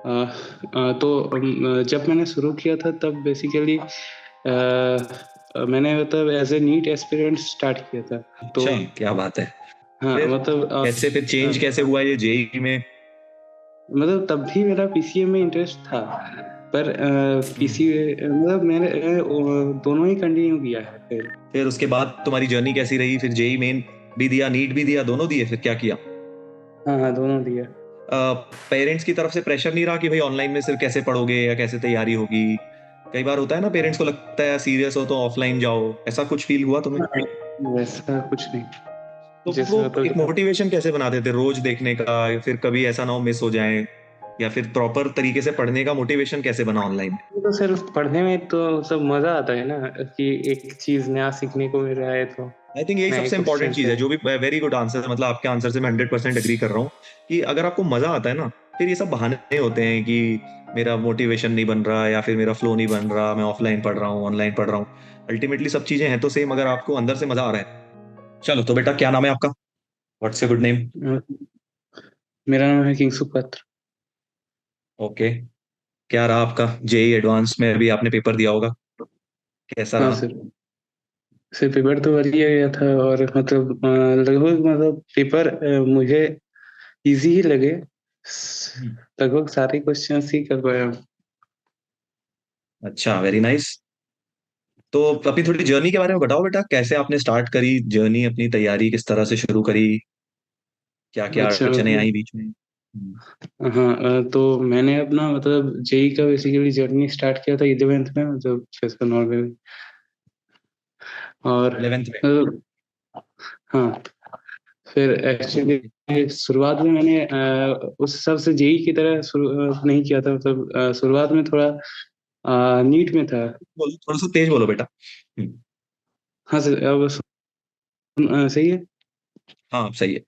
तो जब मैंने शुरू किया था तब बेसिकली मैंने मतलब as a NEET aspirant start किया था। तो अच्छा, क्या बात है। हाँ फिर मतलब कैसे फिर चेंज कैसे हुआ ये जेई में? मतलब तब भी मेरा पीसीए में इंटरेस्ट था। पर हम्म। पीसीए मतलब मैंने दोनों ही कंटिन्यू किया है फिर। फिर उसके बाद तुम्हारी जर्नी कैसी रही? फिर जेई मेन भी दिया, नीट भी दिया, दोनों दिए, फिर क्या किया? हाँ हाँ, दोनों दिया। पेरेंट्स की तरफ से प्रेशर नहीं रहा कि भाई ऑनलाइन में सिर्फ कैसे पढ़ोगे या कैसे तैयारी होगी? कई बार होता है ना, पेरेंट्स को लगता है सीरियस हो तो ऑफलाइन जाओ, ऐसा कुछ फील हुआ तुम्हें? हाँ, वैसा कुछ नहीं। तो वो जैसे एक मतलब मोटिवेशन कैसे बनाते थे रोज देखने का, या फिर कभी ऐसा ना हो मिस हो जाए, या फिर प्रॉपर तरीके से पढ़ने का मोटिवेशन कैसे बना ऑनलाइन? ये तो सिर्फ पढ़ने में तो सब मजा आता है ना, कि एक चीज नया सीखने को मिल रहा है तो आई थिंक यही नए सबसे इंपॉर्टेंट क्वेश्चंस चीज है। है, जो भी वेरी गुड आंसर, मतलब आपके आंसर से मैं 100% एग्री कर रहा हूँ कि अगर आपको मजा आता है ना, फिर ये सब बहाने होते हैं कि मेरा मोटिवेशन नहीं बन रहा, या फिर मेरा फ्लो नहीं बन रहा, मैं ऑफलाइन पढ़ रहा हूँ, ऑनलाइन पढ़ रहा हूँ। अल्टीमेटली सब चीजें हैं तो सेम, अगर आपको अंदर से मजा आ रहा है। चलो तो बेटा, क्या नाम है आपका? What's your good name? अ, मेरा नाम है किंग सुपत्र। ओके। क्या रहा आपका जेई एडवांस में? अभी आपने पेपर दिया होगा, कैसा हाँ रहा? सर। सर पेपर तो बढ़िया गया था, और मतलब लगभग मतलब पेपर मुझे इजी ही लगे। हम्म। लगभग सारे क्वेश्चंस ही कर पाया हूँ। अच्छा, वेरी नाइस। तो अपनी थोड़ी जर्नी के बारे में बताओ बेटा, कैसे आपने स्टार्ट करी जर्नी, अपनी तैयारी किस तरह से शुरू करी, क्या क्या अच्छा अड़चने मतलब आई बीच में? हाँ तो मैंने अपना मतलब जेई का बेसिकली जर्नी स्टार्ट किया था 11th में, मतलब जैसे नॉर्मल। और 11th में? हाँ, फिर एक्चुअली शुरुआत में मैंने उस हिसाब से जेई की तरह शुरू नहीं किया था, मतलब शुरुआत में थोड़ा नीट में था। बोलो, थोड़ा सा तेज बोलो बेटा। हम्म। हाँ सर, अब सही है। हाँ, सही है।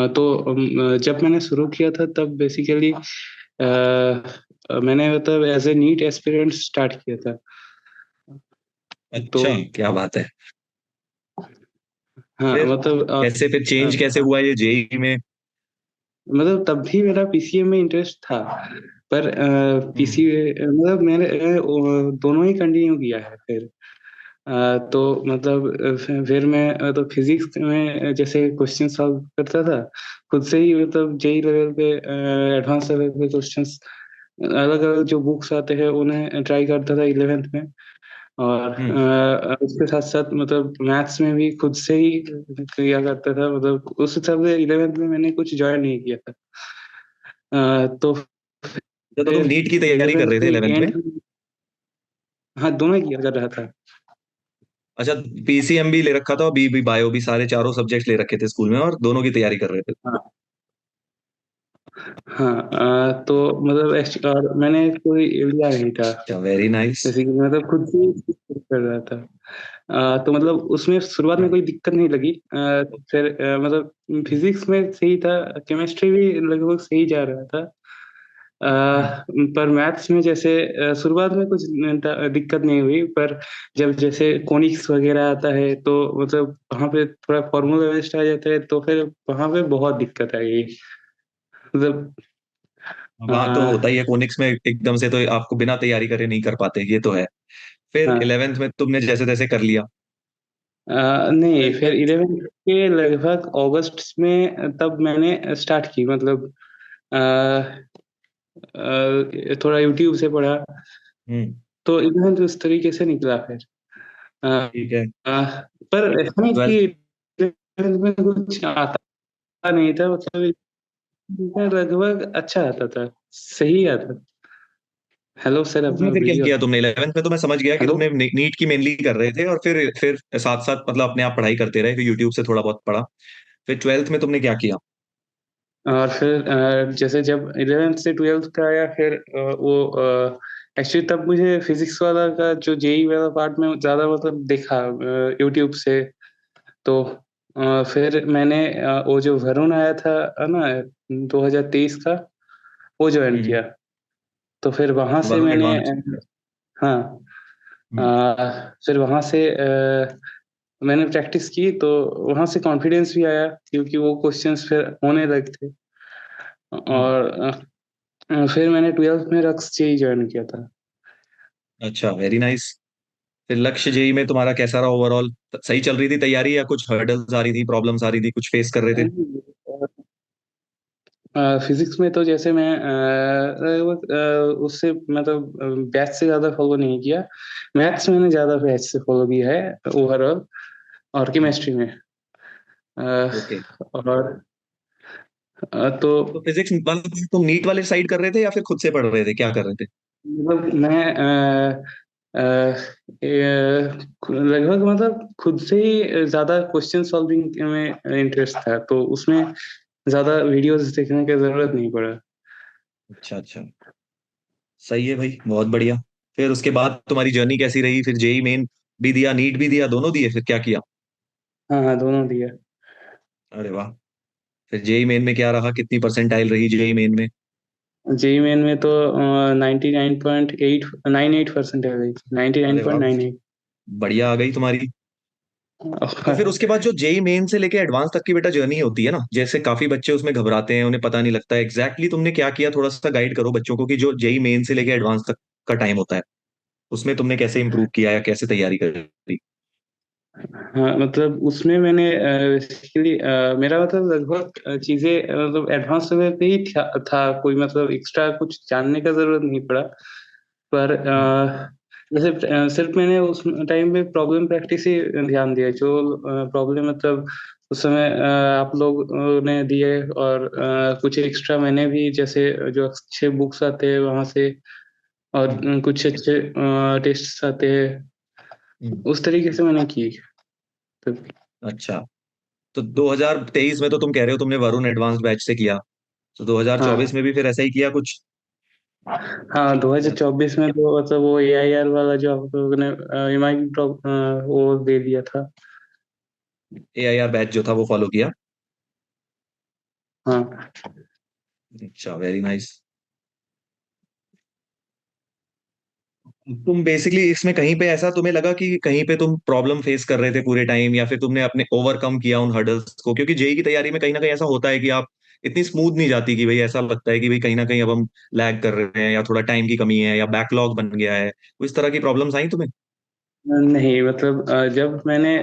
तो जब मैंने शुरू किया था तब बेसिकली मैंने मतलब as a NEET aspirant start किया था। तो अच्छा, क्या बात है। हाँ फिर मतलब कैसे फिर चेंज कैसे हुआ ये जेई में? मतलब तब भी मेरा पीसीए में इंटरेस्ट था। पर हम्म। पीसीए मतलब मैंने दोनों ही कंटिन्यू किया है फिर। तो मतलब फिर मैं तो फिजिक्स में जैसे क्वेश्चन सॉल्व करता था खुद से ही, मतलब जेई लेवल पे एडवांस लेवल पे क्वेश्चंस अलग अलग जो बुक्स आते हैं उन्हें ट्राई करता था 11th में। और हम्म। उसके साथ साथ मतलब मैथ्स में भी खुद से ही किया करता था, मतलब उस हिसाब से 11th में मैंने कुछ ज्वाइन नहीं किया था। तो तो तुम फिर नीट की तैयारी कर 11th रहे थे के 11th में? एंड में, हाँ दोनों ही किया कर रहा था। अच्छा, पीसीएम भी ले रखा था और बी भी बायो भी, सारे चारों सब्जेक्ट ले रखे थे स्कूल में और दोनों की तैयारी कर रहे थे? हाँ हाँ, तो मतलब और मैंने कोई लिया नहीं था। अच्छा, वेरी नाइस। जैसे कि मतलब खुद से ही कर रहा था। तो मतलब उसमें शुरुआत में कोई दिक्कत नहीं लगी। फिर मतलब फिजिक्स में सही था, केमिस्ट्री भी लगभग सही जा रहा था। पर मैथ्स में जैसे शुरुआत में कुछ दिक्कत नहीं हुई, पर जब जैसे कोनिक्स वगैरह आता है तो मतलब वहाँ पे थोड़ा फॉर्मूला वेस्ट आ जाता है, तो फिर वहाँ पे बहुत दिक्कत आई मतलब। वहां तो होता हाँ ही है कोनिक्स में, एकदम से तो आपको बिना तैयारी करे नहीं कर पाते, ये तो है। फिर हाँ, 11th में तुमने जैसे तैसे कर लिया। नहीं 12th फिर में? 11th के लगभग अगस्त में तब मैंने स्टार्ट की, मतलब अ, थोड़ा यूट्यूब से पढ़ा। हम्म। तो 11th उस तरीके से निकला फिर। अ, ठीक है। पर ऐसा नहीं कि 12th? 11th में कुछ आता नहीं था, मतलब लगभग अच्छा आता था, सही आता। हेलो सर, उसमें अपना फिर क्या वीडियो। किया तुमने 11th में? तो मैं समझ गया कि हेलो। तुमने नीट की मेनली कर रहे थे, और फिर साथ साथ मतलब अपने आप पढ़ाई करते रहे, फिर यूट्यूब से थोड़ा बहुत पढ़ा। फिर 12th में तुमने क्या किया? और फिर जैसे जब 11th से 12th का आया, फिर वो एक्चुअली तब मुझे फिजिक्स वाला का जो जेई वाला पार्ट में ज्यादा मतलब देखा यूट्यूब से। तो फिर मैंने वो जो वरुण आया था ना 2023 का, वो ज्वाइन हम्म। किया। तो फिर वहां से वरुण मैंने एडवांस। हाँ, हम्म। फिर वहां से मैंने प्रैक्टिस की, तो वहां से कॉन्फिडेंस भी आया, क्योंकि वो क्वेश्चंस फिर होने लगे थे। हम्म। और फिर मैंने 12th में रक्स जेई ज्वाइन किया था। अच्छा, वेरी नाइस। फिर लक्ष्य जेई में तुम्हारा कैसा रहा ओवरऑल? सही चल रही थी तैयारी या कुछ हर्डल्स आ रही थी, प्रॉब्लम्स आ रही थी, कुछ फेस कर रहे थे? फिजिक्स में तो जैसे मैं उससे मतलब बैच से ज्यादा फॉलो नहीं किया। मैथ्स मैंने ज्यादा बैच से फॉलो किया है ओवरऑल। और केमिस्ट्री में ओके। और तो तो फिजिक्स वाला तुम नीट वाले साइड कर रहे थे या फिर खुद से पढ़ रहे थे, क्या कर रहे थे? मतलब मैं अ, लगभग मतलब खुद से ही ज्यादा क्वेश्चन सॉल्विंग में इंटरेस्ट था, तो उसमें ज्यादा वीडियोस देखने की जरूरत नहीं पड़ा। अच्छा अच्छा, सही है भाई, बहुत बढ़िया। फिर उसके बाद तुम्हारी जर्नी कैसी रही? फिर जेई मेन भी दिया, नीट भी दिया, दोनों दिए, फिर क्या किया? हाँ हाँ, दोनों दिया। अरे वाह। फिर जेई मेन में क्या रहा, कितनी परसेंटाइल रही जेई मेन में? जेई मेन में तो 99.898% है गई, नाइन्टी नाइन अरे पॉइंट वाह, नाइन एट बढ़िया आ गई तुम्हारी। तो फिर उसके बाद जो जेई मेन से लेके एडवांस तक की बेटा जर्नी होती है ना, जैसे काफी बच्चे उसमें घबराते हैं, उन्हें पता नहीं लगता एग्जैक्टली तुमने क्या किया, थोड़ा सा गाइड करो बच्चों को कि जो जेई मेन से लेके एडवांस तक का टाइम होता है, उसमें तुमने कैसे इंप्रूव किया या कैसे तैयारी करी? हाँ मतलब उसमें मैंने बेसिकली मेरा मतलब लगभग चीजें मतलब एडवांस लेवल पे ही था, कोई मतलब एक्स्ट्रा कुछ जानने का जरूरत नहीं पड़ा। पर हम्म। जैसे सिर्फ मैंने उस टाइम पे प्रॉब्लम प्रैक्टिस ही ध्यान दिया, जो प्रॉब्लम मतलब उस समय आप लोग ने दिए, और कुछ एक्स्ट्रा मैंने भी, जैसे जो अच्छे बुक्स आते हैं वहां से, और हम्म। कुछ अच्छे टेस्ट आते हैं, हम्म। उस तरीके से मैंने की। तो अच्छा, तो 2023 में तो तुम कह रहे हो तुमने वरुण एडवांस्ड बैच से किया, तो 2024 हाँ में भी फिर ऐसा ही किया कुछ? हाँ, या 2024 में तो मतलब वो एआईआर वाला जो आप लोगों ने एमआई वो दे दिया था। एआईआर बैच जो था वो फॉलो किया? हाँ अच्छा, वेरी नाइस। तुम बेसिकली इसमें कहीं पे ऐसा तुम्हें लगा कि कहीं पे तुम प्रॉब्लम फेस कर रहे थे पूरे टाइम, या फिर तुमने अपने ओवरकम किया उन हर्डल्स को? क्योंकि जेई की तैयारी में कहीं ना कहीं ऐसा होता है कि आप इतनी स्मूथ नहीं जाती, कि भाई ऐसा लगता है कि भाई कहीं ना कहीं अब हम लैग कर रहे हैं, या थोड़ा टाइम की कमी है, या बैकलॉग बन गया है। तो इस तरह की प्रॉब्लम्स आई तुम्हें? नहीं मतलब जब मैंने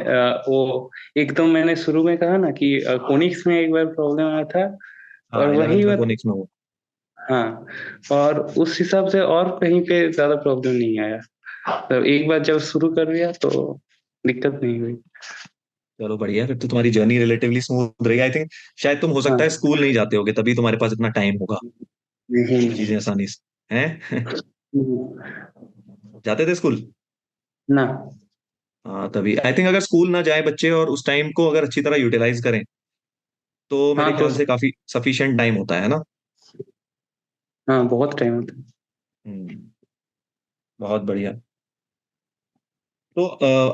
वो एक तो मैंने शुरू में कहा ना कि कोनिक्स में एक बार प्रॉब्लम आया था, और हाँ, वही 11th में मतलब फोनिक्स में हो। हाँ, और उस हिसाब से और कहीं पे ज्यादा प्रॉब्लम नहीं आया। तो एक बार जब शुरू कर दिया तो दिक्कत नहीं हुई। चलो बढ़िया, फिर तो तुम्हारी जर्नी रिलेटिवली स्मूथ रही आई थिंक। शायद तुम हो सकता है हाँ स्कूल नहीं जाते होगे, तभी तुम्हारे पास इतना टाइम होगा नहीं कि चीजें आसानी से हैं। नहीं, जाते थे स्कूल? ना। हाँ, तभी आई थिंक अगर स्कूल ना जाए बच्चे और उस टाइम को अगर अच्छी तरह यूटिलाइज करें, तो हाँ मेरे तो ख्याल से काफी सफिशिएंट टाइम होता है ना? हाँ, बहुत टाइम होता है। हम्म। बहुत बढ़िया। तो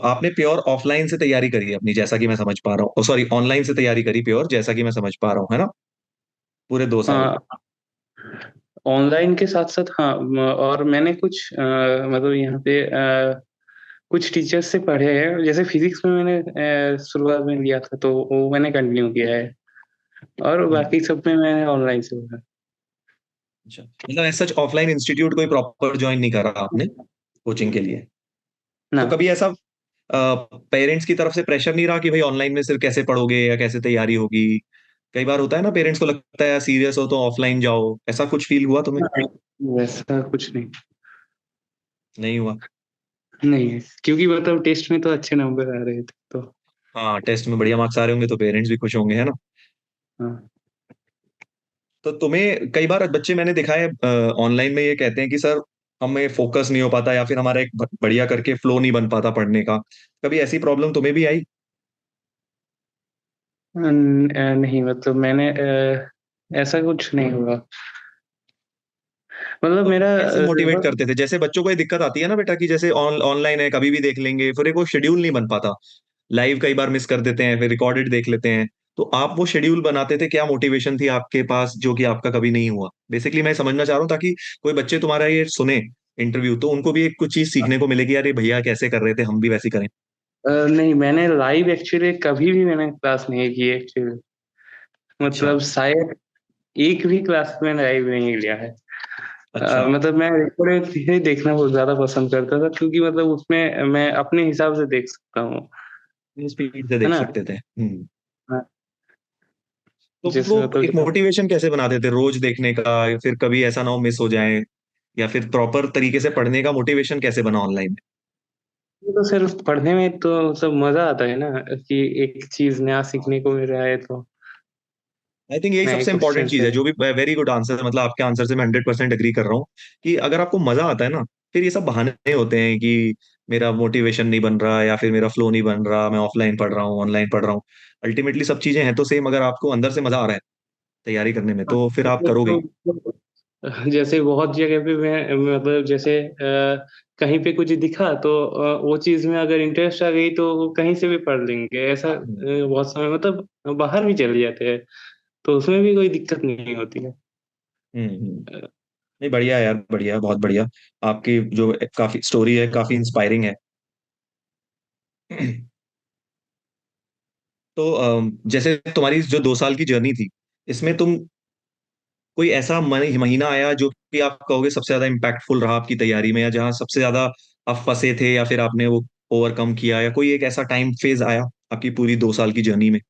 आपने प्योर ऑफलाइन से तैयारी करी है अपनी, जैसा कि मैं समझ पा रहा हूँ, सॉरी ऑनलाइन से तैयारी करी प्योर, जैसा कि मैं समझ पा रहा हूँ, है ना? पूरे 2 साल। हाँ, ऑनलाइन के साथ साथ हाँ, और मैंने कुछ मतलब यहाँ पे कुछ टीचर्स से पढ़े हैं, जैसे फिजिक्स में मैंने शुरुआत में लिया था तो वो मैंने कंटिन्यू किया है, और हम्म। बाकी सब में मैंने ऑनलाइन से पढ़ा। अच्छा, मतलब ऐसा ऑफलाइन इंस्टीट्यूट कोई प्रॉपर ज्वाइन नहीं करा आपने कोचिंग के लिए? ना तो कभी ऐसा पेरेंट्स की तरफ से प्रेशर नहीं रहा कि भाई ऑनलाइन में सिर्फ कैसे पढ़ोगे या कैसे तैयारी होगी? कई बार होता है ना, पेरेंट्स को लगता है सीरियस हो तो ऑफलाइन जाओ, ऐसा कुछ फील हुआ तुम्हें? वैसा कुछ नहीं। नहीं हुआ? नहीं, क्योंकि मतलब टेस्ट में तो अच्छे नंबर आ रहे थे तो। हाँ, टेस्ट में बढ़िया मार्क्स आ रहे होंगे तो पेरेंट्स भी खुश होंगे, है ना? हाँ तो तुम्हें कई बार बच्चे मैंने देखा है ऑनलाइन में ये कहते हैं कि सर हमें फोकस नहीं हो पाता, या फिर हमारा एक बढ़िया करके फ्लो नहीं बन पाता पढ़ने का। कभी ऐसी प्रॉब्लम तुम्हें भी आई? नहीं मतलब मैंने ऐसा कुछ नहीं हुआ। मतलब तो मेरा कैसे मोटिवेट लगभग करते थे? जैसे बच्चों को ये दिक्कत आती है ना बेटा, कि जैसे ऑनलाइन है कभी भी देख लेंगे, फिर एक वो शेड्यूल नहीं बन पाता, लाइव कई बार मिस कर देते हैं, फिर रिकॉर्डेड देख लेते हैं। तो आप वो शेड्यूल बनाते थे, क्या मोटिवेशन थी आपके पास जो कि आपका कभी नहीं हुआ? बेसिकली मैं समझना चाह रहा हूँ, ताकि कोई बच्चे तुम्हारा ये सुने इंटरव्यू, तो उनको भी एक कुछ चीज सीखने को मिलेगी, अरे भैया कैसे कर रहे थे, हम भी वैसे करें। नहीं, मैंने लाइव एक्चुअली कभी भी मैंने क्लास नहीं की एक्चुअली। अच्छा। मतलब शायद एक भी क्लास में लाइव नहीं लिया है। अच्छा। मतलब मैं रिकॉर्डेड ही देखना बहुत ज़्यादा पसंद करता था, क्योंकि मतलब उसमें मैं अपने हिसाब से देख सकता हूँ, स्पीड से है देख ना? सकते थे। हाँ, तो वो जैसे मतलब एक क्या मोटिवेशन कैसे बनाते थे रोज देखने का, या फिर कभी ऐसा ना हो मिस हो जाए, या फिर प्रॉपर तरीके से पढ़ने का मोटिवेशन कैसे बना ऑनलाइन? ये तो सिर्फ पढ़ने में तो सब मज़ा आता है ना, कि एक चीज़ नया सीखने को मिल रहा है तो आई थिंक यही नए सबसे इंपॉर्टेंट क्वेश्चन चीज है। है, जो भी वेरी गुड आंसर है, मतलब आपके आंसर से मैं 100% एग्री कर रहा हूँ कि अगर आपको मजा आता है ना, फिर ये सब बहाने होते हैं कि मेरा मोटिवेशन नहीं बन रहा, या फिर मेरा फ्लो नहीं बन रहा, मैं ऑफलाइन पढ़ रहा हूँ, ऑनलाइन पढ़ रहा हूँ। अल्टीमेटली सब चीजें हैं तो सेम, अगर आपको अंदर से मजा आ रहा है तैयारी करने में, तो फिर आप करोगे ही। जैसे बहुत जगह पे मैं मतलब जैसे कहीं पे कुछ दिखा तो वो चीज़ में अगर इंटरेस्ट आ गई तो वो कहीं से भी पढ़ लेंगे। ऐसा हम्म। बहुत समय मतलब बाहर भी चले जाते हैं, तो उसमें भी कोई दिक्कत नहीं होती है। नहीं, बढ़िया है यार, बढ़िया है, बहुत बढ़िया। आपकी जो काफी स्टोरी है काफी इंस्पायरिंग है। तो जैसे तुम्हारी जो 2 साल की जर्नी थी, इसमें तुम कोई ऐसा महीना आया जो कि आप कहोगे सबसे ज्यादा इम्पैक्टफुल रहा आपकी तैयारी में, या जहाँ सबसे ज्यादा आप फंसे थे, या फिर आपने वो ओवरकम किया, या कोई एक ऐसा टाइम फेज आया आपकी पूरी 2 साल की जर्नी में,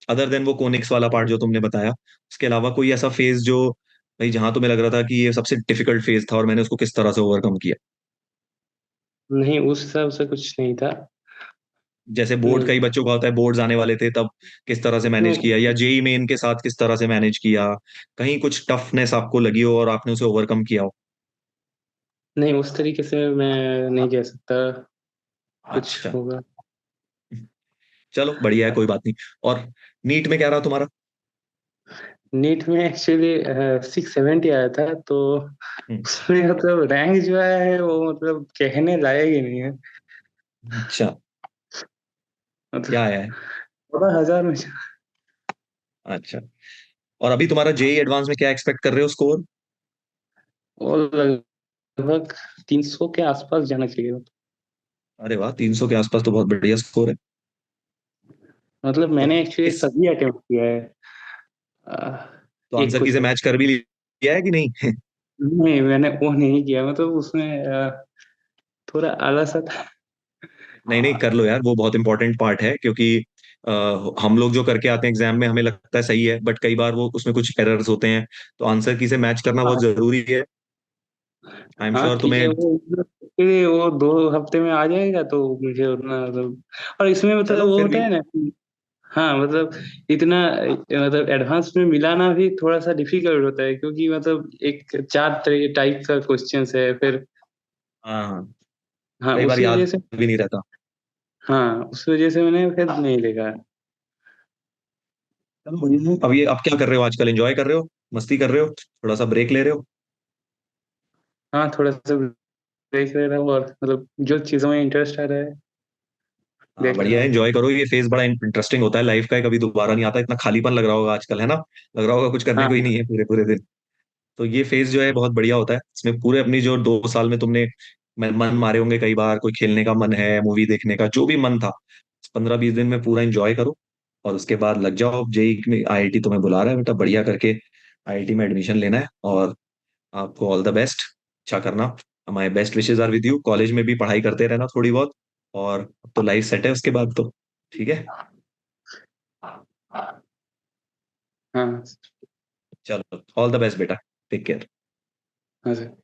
अदर देन वो कोनिक्स वाला पार्ट जो तुमने बताया, उसके अलावा कोई ऐसा फेज जो भाई जहां तुम्हें लग रहा था कि ये सबसे डिफिकल्ट फेज था और मैंने उसको किस तरह से ओवरकम किया? नहीं, उस हिसाब से कुछ नहीं था। जैसे बोर्ड, नहीं, कई बच्चों का होता है बोर्ड्स आने वाले थे तब किस तरह से मैनेज उसमें किया, या जेई मेन के साथ किस तरह से मैनेज किया, कहीं कुछ टफनेस आपको लगी हो और आपने उसे ओवरकम किया हो? नहीं, उस तरीके से मैं नहीं कह सकता कुछ अच्छा। होगा। चलो बढ़िया है, कोई बात नहीं। और नीट में क्या रहा तुम्हारा? नीट में एक्चुअली 670 आया था, तो हम्म। उसमें मतलब रैंक जो है वो मतलब कहने लायक ही नहीं है। अच्छा। क्या मतलब आया है? 14,000 में अच्छा। और अभी तुम्हारा जेई एडवांस में क्या एक्सपेक्ट कर रहे हो स्कोर? और लगभग 300 के आसपास जाना चाहिए। अरे वाह, 300 के आसपास तो बहुत बढ़िया स्कोर है। मतलब तो मैंने एक्चुअली इस सभी अटेम्प्ट किया है। अ, तो एक आंसर की कुछ से मैच कर भी लिया है कि नहीं? नहीं, मैंने वो नहीं किया, मतलब उसमें थोड़ा आलस आता है। नहीं नहीं, कर लो यार, वो बहुत इंपॉर्टेंट पार्ट है, क्योंकि हम लोग जो करके आते हैं एग्जाम में हमें लगता है सही है, बट कई बार वो उसमें कुछ एरर्स होते हैं, तो आंसर की से मैच करना बहुत जरूरी है। आई एम हाँ श्योर ठीक है, तुम्हें। वो फिर वो 2 हफ्ते में आ जाएगा तो मुझे उतना मतलब। और इसमें मतलब चलो वो फिर होता भी। है ना कि हाँ मतलब इतना मतलब एडवांस में मिलाना भी थोड़ा सा डिफिकल्ट होता है, क्योंकि मतलब एक 4 टाइप का क्वेश्चंस है फिर। हाँ, हाँ, कई बार उसी वजह याद से। भी नहीं रहता। हाँ, उस वजह से मैंने फिर नहीं देखा। चलो बढ़िया है। अब ये आप क्या कर रहे हो आजकल, एंजॉय कर रहे हो, मस्ती कर रहे हो, थोड़ा सा ब्रेक ले रहे हो? हाँ, थोड़ा सा देख रहा हूँ, और मतलब जो चीज़ों में इंटरेस्ट आ रहा है हाँ देख रहा बढ़िया है, हूँ। एंजॉय करो, ये फेज बड़ा इंटरेस्टिंग होता है लाइफ का, कभी दोबारा नहीं आता, इतना खालीपन लग रहा होगा आजकल, है ना? लग रहा होगा कुछ करने हाँ को ही नहीं है पूरे पूरे दिन। तो ये फेज जो है बहुत बढ़िया होता है, इसमें पूरे अपनी जो 2 साल में तुमने मन मारे होंगे कई बार, कोई खेलने का मन है, मूवी देखने का, जो भी मन था, 15-20 दिन में पूरा एंजॉय करो। और उसके बाद लग जाओ जेई में, आईआईटी तुम्हें बुला रहा है बेटा, बढ़िया करके आईआईटी में एडमिशन लेना है। और आपको ऑल द बेस्ट, अच्छा करना। My best wishes are with you, college में भी पढ़ाई करते रहना थोड़ी बहुत, और अब तो लाइफ सेट है उसके बाद तो। ठीक है। हाँ चलो ऑल द बेस्ट बेटा, टेक केयर। हाँ सर।